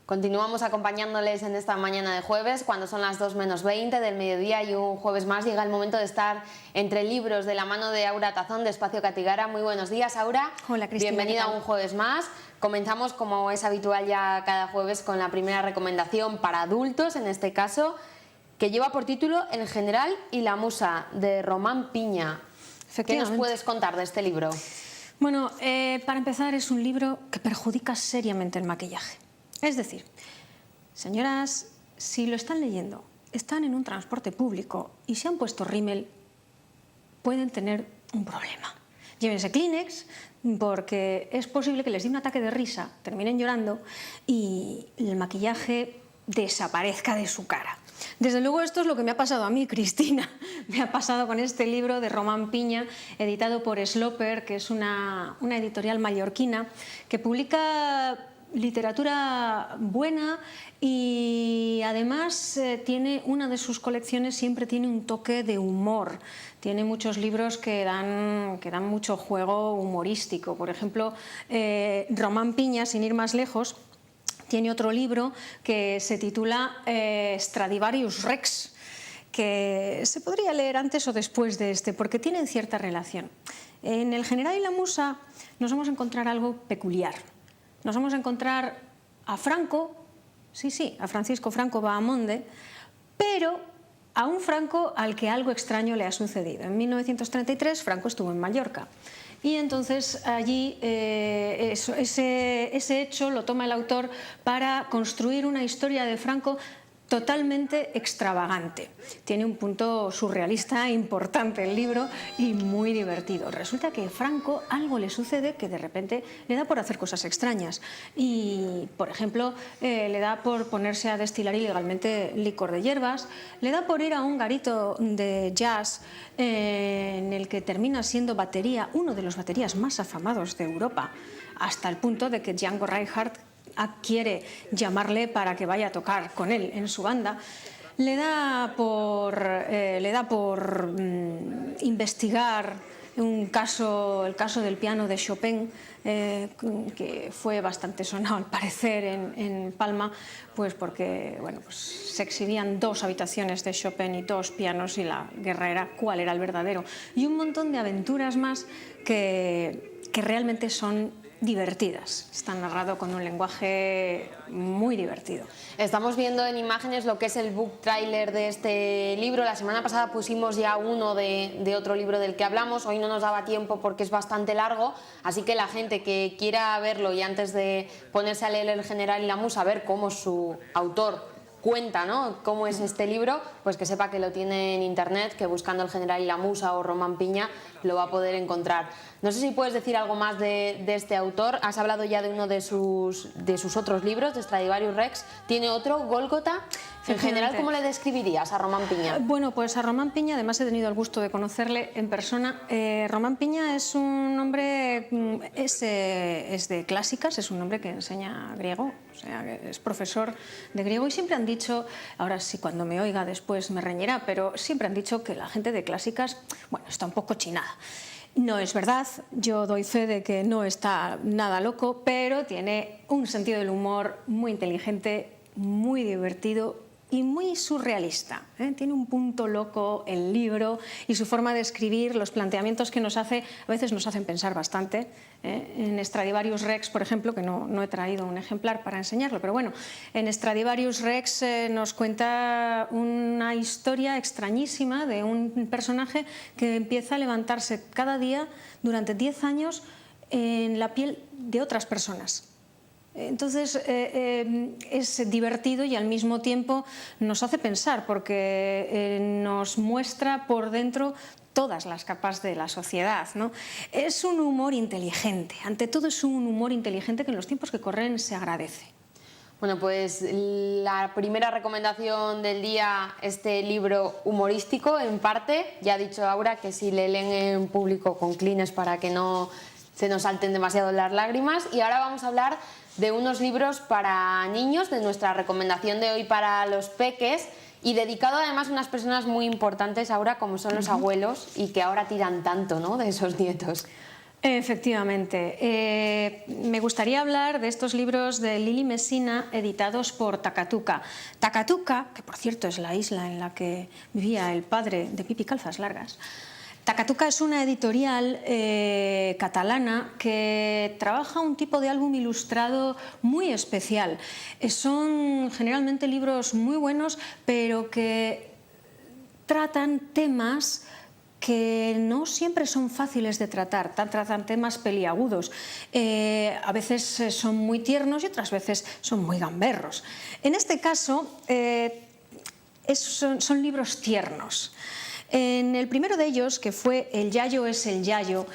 Continuamos acompañándoles en esta mañana de jueves, cuando son las 2:20 del mediodía y un jueves más llega el momento de estar entre libros de la mano de Aura Tazón de Espacio Catigara. Muy buenos días, Aura. Hola, Cristina. Bienvenida a un jueves más. Comenzamos, como es habitual ya cada jueves, con la primera recomendación para adultos, en este caso, que lleva por título El general y la musa, de Román Piña. ¿Qué nos puedes contar de este libro? Bueno, para empezar, es un libro que perjudica seriamente el maquillaje. Es decir, señoras, si lo están leyendo, están en un transporte público y se han puesto rímel, pueden tener un problema. Llévense Kleenex, porque es posible que les dé un ataque de risa, terminen llorando y el maquillaje desaparezca de su cara. Desde luego esto es lo que me ha pasado a mí, Cristina. Me ha pasado con este libro de Román Piña, editado por Sloper, que es una editorial mallorquina, que publica literatura buena y además tiene una de sus colecciones, siempre tiene un toque de humor. Tiene muchos libros que dan mucho juego humorístico. Por ejemplo, Román Piña, sin ir más lejos, tiene otro libro que se titula Stradivarius Rex, que se podría leer antes o después de este, porque tienen cierta relación. En El general y la musa nos vamos a encontrar algo peculiar. Nos vamos a encontrar a Franco, sí, a Francisco Franco Bahamonde, pero a un Franco al que algo extraño le ha sucedido. En 1933 Franco estuvo en Mallorca y entonces allí ese hecho lo toma el autor para construir una historia de Franco totalmente extravagante. Tiene un punto surrealista importante el libro y muy divertido. Resulta que a Franco algo le sucede que de repente le da por hacer cosas extrañas y, por ejemplo, le da por ponerse a destilar ilegalmente licor de hierbas, le da por ir a un garito de jazz en el que termina siendo batería, uno de los baterías más afamados de Europa, hasta el punto de que Django Reinhardt quiere llamarle para que vaya a tocar con él en su banda. Le da por investigar el caso del piano de Chopin, que fue bastante sonado al parecer en Palma, pues porque pues se exhibían 2 habitaciones de Chopin y 2 pianos y la guerra era cuál era el verdadero. Y un montón de aventuras más que realmente son divertidas. Está narrado con un lenguaje muy divertido. Estamos viendo en imágenes lo que es el book trailer de este libro. La semana pasada pusimos ya uno de otro libro del que hablamos. Hoy no nos daba tiempo porque es bastante largo, así que la gente que quiera verlo y antes de ponerse a leer El general y la musa, a ver cómo su autor cuenta, ¿no?, cómo es este libro, pues que sepa que lo tiene en internet, que buscando El general y la musa o Román Piña lo va a poder encontrar. No sé si puedes decir algo más de este autor. Has hablado ya de uno de sus otros libros, de Stradivarius Rex. ¿Tiene otro, Gólgota? En general, ¿cómo le describirías a Román Piña? Bueno, pues a Román Piña, además he tenido el gusto de conocerle en persona. Román Piña es un hombre, es de clásicas, es un hombre que enseña griego, o sea, es profesor de griego y siempre han dicho, ahora sí cuando me oiga después me reñirá, pero siempre han dicho que la gente de clásicas, bueno, está un poco chinada. No es verdad, yo doy fe de que no está nada loco, pero tiene un sentido del humor muy inteligente, muy divertido y muy surrealista. Tiene un punto loco el libro y su forma de escribir, los planteamientos que nos hace, a veces nos hacen pensar bastante. En Stradivarius Rex, por ejemplo, que no he traído un ejemplar para enseñarlo, pero bueno, en Stradivarius Rex nos cuenta una historia extrañísima de un personaje que empieza a levantarse cada día durante 10 años en la piel de otras personas. Entonces es divertido y al mismo tiempo nos hace pensar porque nos muestra por dentro todas las capas de la sociedad, ¿no? Es un humor inteligente, ante todo es un humor inteligente que en los tiempos que corren se agradece. Bueno, pues la primera recomendación del día, este libro humorístico en parte. Ya ha dicho Aura que si le leen en público con Kleenex para que no se nos salten demasiado las lágrimas. Y ahora vamos a hablar de unos libros para niños, de nuestra recomendación de hoy para los peques, y dedicado además a unas personas muy importantes ahora como son los abuelos y que ahora tiran tanto, ¿no?, de esos nietos. Efectivamente. Me gustaría hablar de estos libros de Lili Messina editados por Takatuka. Takatuka, que por cierto es la isla en la que vivía el padre de Pipi Calzas Largas. Takatuka es una editorial catalana que trabaja un tipo de álbum ilustrado muy especial. Son generalmente libros muy buenos, pero que tratan temas que no siempre son fáciles de tratar, tratan temas peliagudos. A veces son muy tiernos y otras veces son muy gamberros. En este caso, son libros tiernos. En el primero de ellos, que fue El Yayo es el Yayo,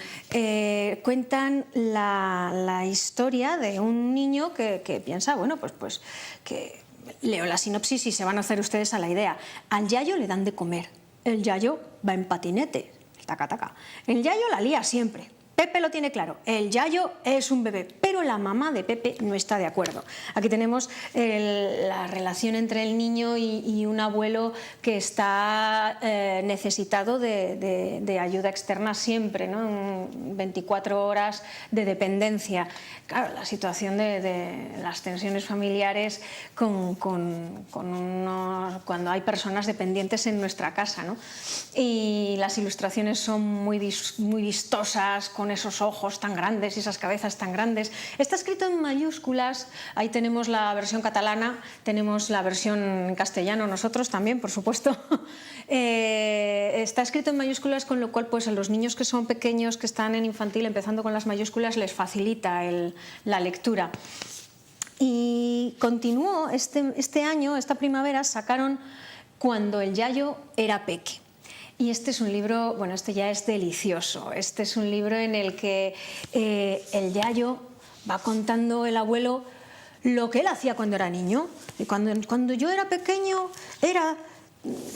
cuentan la historia de un niño que piensa, bueno, pues que leo la sinopsis y se van a hacer ustedes a la idea. Al Yayo le dan de comer. El Yayo va en patinete, taca, taca. El Yayo la lía siempre. Pepe lo tiene claro, el Yayo es un bebé, pero la mamá de Pepe no está de acuerdo. Aquí tenemos la relación entre el niño y un abuelo que está necesitado de ayuda externa siempre, ¿no? 24 horas de dependencia. Claro, la situación de las tensiones familiares cuando hay personas dependientes en nuestra casa, ¿no? Y las ilustraciones son muy vistosas, con esos ojos tan grandes y esas cabezas tan grandes. Está escrito en mayúsculas, ahí tenemos la versión catalana, tenemos la versión en castellano nosotros también, por supuesto. Está escrito en mayúsculas, con lo cual pues a los niños que son pequeños, que están en infantil empezando con las mayúsculas, les facilita la lectura. Y continuó este año, esta primavera, sacaron Cuando el Yayo era peque. Y este es un libro, bueno, este ya es delicioso. Este es un libro en el que el Yayo va contando, el abuelo, lo que él hacía cuando era niño. Y cuando yo era pequeño,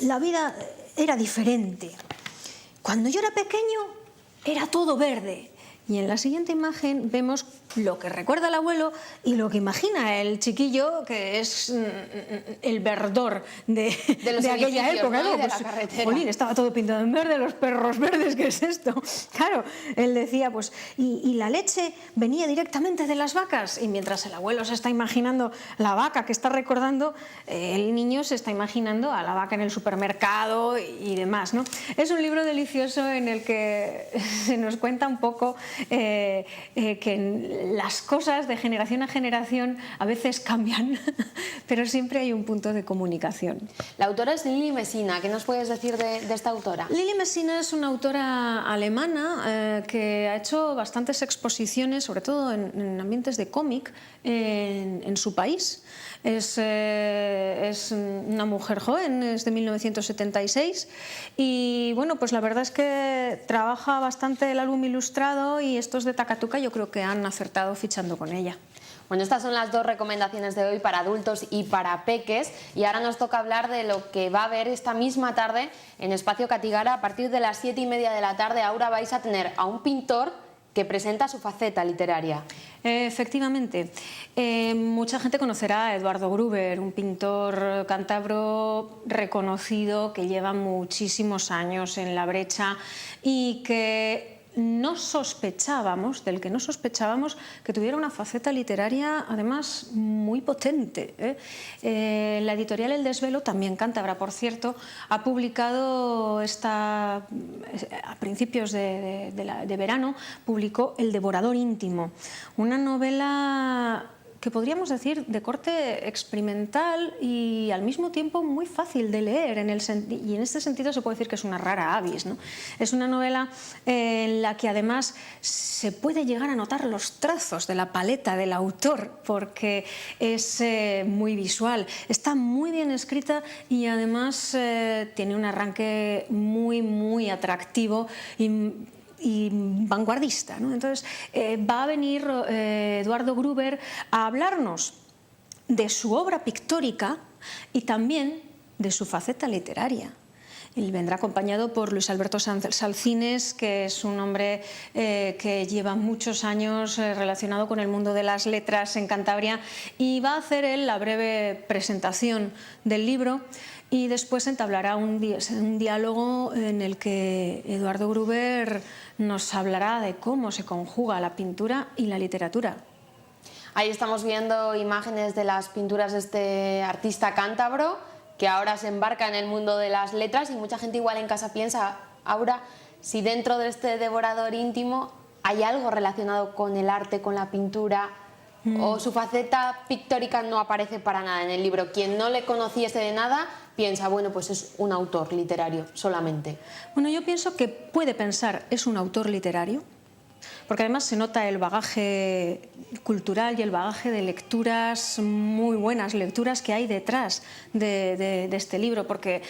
la vida era diferente. Cuando yo era pequeño, era todo verde. Y en la siguiente imagen vemos lo que recuerda el abuelo y lo que imagina el chiquillo, que es el verdor de aquella época, ¿no? De la carretera. Jolín, estaba todo pintado en verde, los perros verdes, ¿qué es esto? Claro, él decía, pues, y la leche venía directamente de las vacas, y mientras el abuelo se está imaginando la vaca que está recordando, el niño se está imaginando a la vaca en el supermercado y demás, ¿no? Es un libro delicioso en el que se nos cuenta un poco que las cosas de generación a generación a veces cambian, pero siempre hay un punto de comunicación. La autora es Lili Messina. ¿Qué nos puedes decir de esta autora? Lili Messina es una autora alemana que ha hecho bastantes exposiciones, sobre todo en ambientes de cómic, en su país. Es una mujer joven, es de 1976 y bueno, pues la verdad es que trabaja bastante el álbum ilustrado y estos de Takatuka yo creo que han acertado fichando con ella. Bueno, estas son las dos recomendaciones de hoy para adultos y para peques, y ahora nos toca hablar de lo que va a haber esta misma tarde en Espacio Catigara. A partir de las 7:30 de la tarde, ahora vais a tener a un pintor que presenta su faceta literaria. Efectivamente, mucha gente conocerá a Eduardo Gruber, un pintor cántabro reconocido que lleva muchísimos años en la brecha y que del que no sospechábamos que tuviera una faceta literaria además muy potente. La editorial El Desvelo, también cántabra por cierto, ha publicado a principios de verano, publicó El Devorador íntimo, una novela que podríamos decir de corte experimental y al mismo tiempo muy fácil de leer, y en este sentido se puede decir que es una rara avis, ¿no? Es una novela en la que además se puede llegar a notar los trazos de la paleta del autor, porque es muy visual, está muy bien escrita y además tiene un arranque muy atractivo y vanguardista, ¿no? Entonces va a venir Eduardo Gruber a hablarnos de su obra pictórica y también de su faceta literaria. Él vendrá acompañado por Luis Alberto Salcines, que es un hombre que lleva muchos años relacionado con el mundo de las letras en Cantabria, y va a hacer él la breve presentación del libro. y después entablará un diálogo en el que Eduardo Gruber nos hablará de cómo se conjuga la pintura y la literatura. Ahí estamos viendo imágenes de las pinturas de este artista cántabro que ahora se embarca en el mundo de las letras, y mucha gente igual en casa piensa, Aura, si dentro de este devorador íntimo hay algo relacionado con el arte, con la pintura, o su faceta pictórica no aparece para nada en el libro. Quien no le conociese de nada piensa, bueno, pues es un autor literario solamente. Bueno, yo pienso que puede pensar es un autor literario, porque además se nota el bagaje cultural y el bagaje de lecturas muy buenas, lecturas que hay detrás de este libro, porque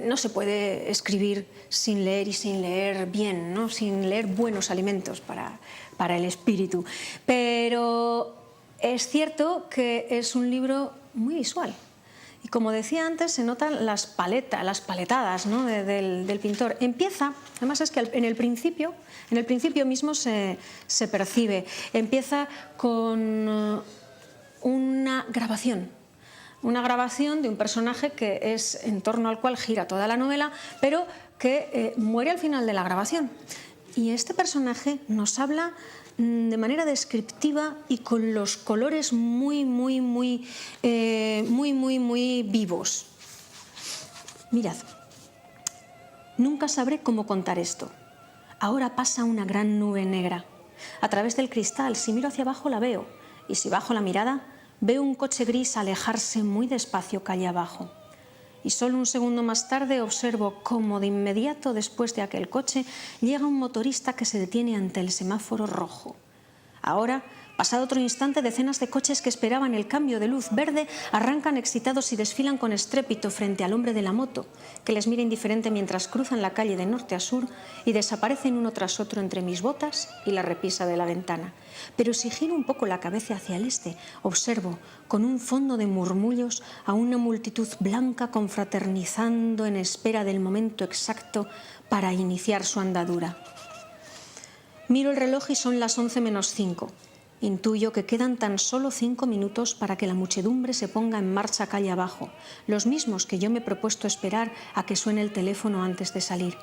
no se puede escribir sin leer y sin leer bien, ¿no? Sin leer buenos alimentos para el espíritu. Pero es cierto que es un libro muy visual. Y como decía antes, se notan las paletadas, ¿no? del pintor. Empieza, además es que en el principio mismo se percibe, empieza con una grabación de un personaje que es en torno al cual gira toda la novela, pero que muere al final de la grabación. Y este personaje nos habla de manera descriptiva y con los colores muy vivos. Mirad, nunca sabré cómo contar esto. Ahora pasa una gran nube negra. A través del cristal, si miro hacia abajo la veo, y si bajo la mirada, veo un coche gris alejarse muy despacio calle abajo. Y solo un segundo más tarde observo cómo de inmediato después de aquel coche llega un motorista que se detiene ante el semáforo rojo. Ahora, pasado otro instante, decenas de coches que esperaban el cambio de luz verde arrancan excitados y desfilan con estrépito frente al hombre de la moto, que les mira indiferente mientras cruzan la calle de norte a sur y desaparecen uno tras otro entre mis botas y la repisa de la ventana. Pero si giro un poco la cabeza hacia el este, observo, con un fondo de murmullos, a una multitud blanca confraternizando en espera del momento exacto para iniciar su andadura. Miro el reloj y son las 11 menos 5. Intuyo que quedan tan solo 5 minutos para que la muchedumbre se ponga en marcha calle abajo, los mismos que yo me he propuesto esperar a que suene el teléfono antes de salir.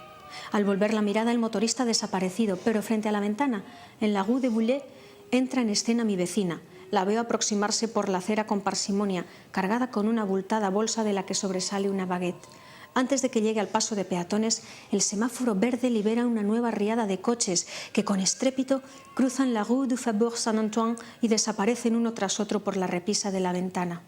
Al volver la mirada, el motorista ha desaparecido, pero frente a la ventana, en la rue de Boulet, entra en escena mi vecina. La veo aproximarse por la acera con parsimonia, cargada con una abultada bolsa de la que sobresale una baguette. Antes de que llegue al paso de peatones, el semáforo verde libera una nueva riada de coches que con estrépito cruzan la rue du Faubourg Saint-Antoine y desaparecen uno tras otro por la repisa de la ventana.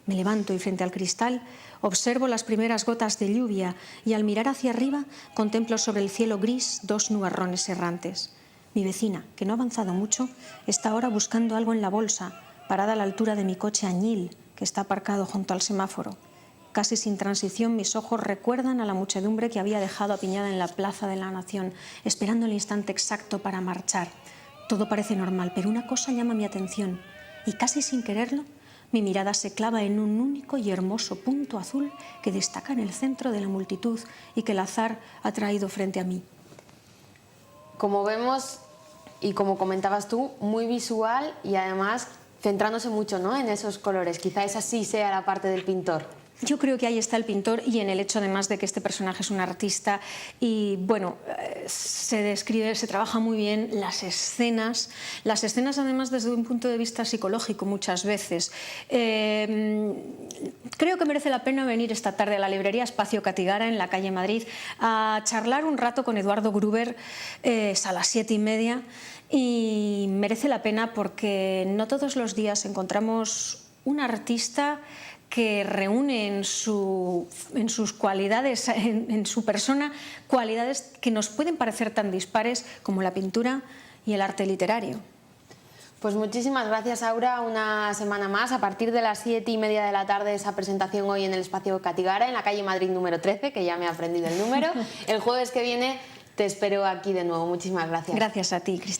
Me levanto y frente al cristal observo las primeras gotas de lluvia y al mirar hacia arriba contemplo sobre el cielo gris dos nubarrones errantes. Mi vecina, que no ha avanzado mucho, está ahora buscando algo en la bolsa, parada a la altura de mi coche añil, que está aparcado junto al semáforo. Casi sin transición, mis ojos recuerdan a la muchedumbre que había dejado apiñada en la Plaza de la Nación, esperando el instante exacto para marchar. Todo parece normal, pero una cosa llama mi atención, y casi sin quererlo, mi mirada se clava en un único y hermoso punto azul que destaca en el centro de la multitud y que el azar ha traído frente a mí. Como vemos, y como comentabas tú, muy visual y además centrándose mucho, ¿no?, en esos colores. Quizá esa sí sea la parte del pintor. Yo creo que ahí está el pintor y en el hecho además de que este personaje es un artista y bueno, se describe, se trabaja muy bien las escenas además desde un punto de vista psicológico muchas veces. Creo que merece la pena venir esta tarde a la librería Espacio Catigara en la calle Madrid a charlar un rato con Eduardo Gruber, a las 7:30, y merece la pena porque no todos los días encontramos un artista que reúne en sus cualidades, en su persona, cualidades que nos pueden parecer tan dispares como la pintura y el arte literario. Pues muchísimas gracias, Aura, una semana más. A partir de las 7:30 de la tarde, esa presentación hoy en el Espacio Catigara, en la calle Madrid número 13, que ya me he aprendido el número. El jueves que viene te espero aquí de nuevo. Muchísimas gracias. Gracias a ti, Cristina.